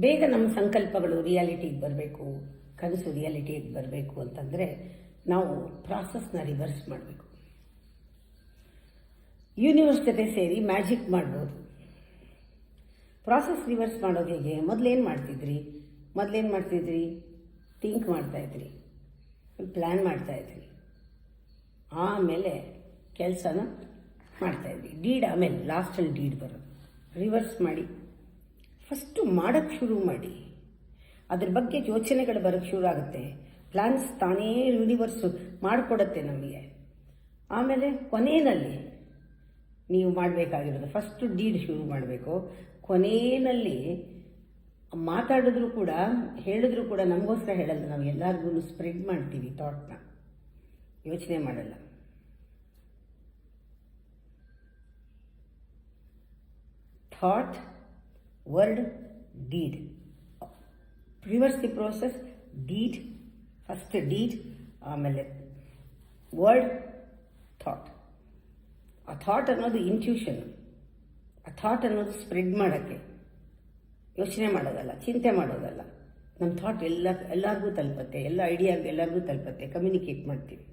ಬೇಗ ನಮ್ಮ ಸಂಕಲ್ಪಗಳು ರಿಯಾಲಿಟಿಗೆ ಬರಬೇಕು, ಕನಸು ರಿಯಾಲಿಟಿಗೆ ಬರಬೇಕು ಅಂತಂದರೆ ನಾವು ಪ್ರಾಸೆಸ್ನ ರಿವರ್ಸ್ ಮಾಡಬೇಕು. ಯೂನಿವರ್ಸ್ ಜೊತೆ ಸೇರಿ ಮ್ಯಾಜಿಕ್ ಮಾಡ್ಬೋದು. ಪ್ರಾಸೆಸ್ ರಿವರ್ಸ್ ಮಾಡೋದು ಹೇಗೆ? ಮೊದಲೇನು ಮಾಡ್ತಿದ್ರಿ? ಥಿಂಕ್ ಮಾಡ್ತಾಯಿದ್ರಿ, ಪ್ಲ್ಯಾನ್ ಮಾಡ್ತಾಯಿದ್ರಿ, ಆಮೇಲೆ ಕೆಲಸನ ಮಾಡ್ತಾಯಿದ್ವಿ. ಡೀಡ್ ಆಮೇಲೆ ಲಾಸ್ಟಲ್ಲಿ ಡೀಡ್ ಬರೋದು. ರಿವರ್ಸ್ ಮಾಡಿ. ಫಸ್ಟು ಮಾಡೋಕ್ಕೆ ಶುರು ಮಾಡಿ, ಅದ್ರ ಬಗ್ಗೆ ಯೋಚನೆಗಳು ಬರೋಕ್ಕೆ ಶುರು ಆಗುತ್ತೆ. ಪ್ಲ್ಯಾನ್ಸ್ ತಾನೇ ಯೂನಿವರ್ಸು ಮಾಡಿಕೊಡುತ್ತೆ ನಮಗೆ. ಆಮೇಲೆ ಕೊನೆಯಲ್ಲಿ ನೀವು ಮಾಡಬೇಕಾಗಿರೋದು ಫಸ್ಟು ಡೀಡ್ ಶುರು ಮಾಡಬೇಕು. ಕೊನೆಯಲ್ಲಿ ಮಾತಾಡಿದ್ರು ಕೂಡ ಹೇಳಿದ್ರು ಕೂಡ ನಮಗೋಸ್ಕರ ಹೇಳಲ್ಲ, ನಾವು ಎಲ್ಲರಿಗೂ ಸ್ಪ್ರೆಡ್ ಮಾಡ್ತೀವಿ ಥಾಟ್ನ, ಯೋಚನೆ ಮಾಡಲ್ಲ. Thought, word, deed. Reverse the process. Deed, first deed, ಆಮೇಲೆ ವರ್ಡ್, ಥಾಟ್. ಆ ಥಾಟ್ ಅನ್ನೋದು ಇಂಟ್ಯೂಷನ್. ಆ ಥಾಟ್ ಅನ್ನೋದು ಸ್ಪ್ರೆಡ್ ಮಾಡೋಕ್ಕೆ, ಯೋಚನೆ ಮಾಡೋದಲ್ಲ, ಚಿಂತೆ ಮಾಡೋದಲ್ಲ. ನಮ್ಮ ಥಾಟ್ ಎಲ್ಲರಿಗೂ ತಲುಪತ್ತೆ, ಎಲ್ಲ ಐಡಿಯಾ ಎಲ್ಲರಿಗೂ ತಲುಪತ್ತೆ, ಕಮ್ಯುನಿಕೇಟ್ ಮಾಡ್ತೀವಿ.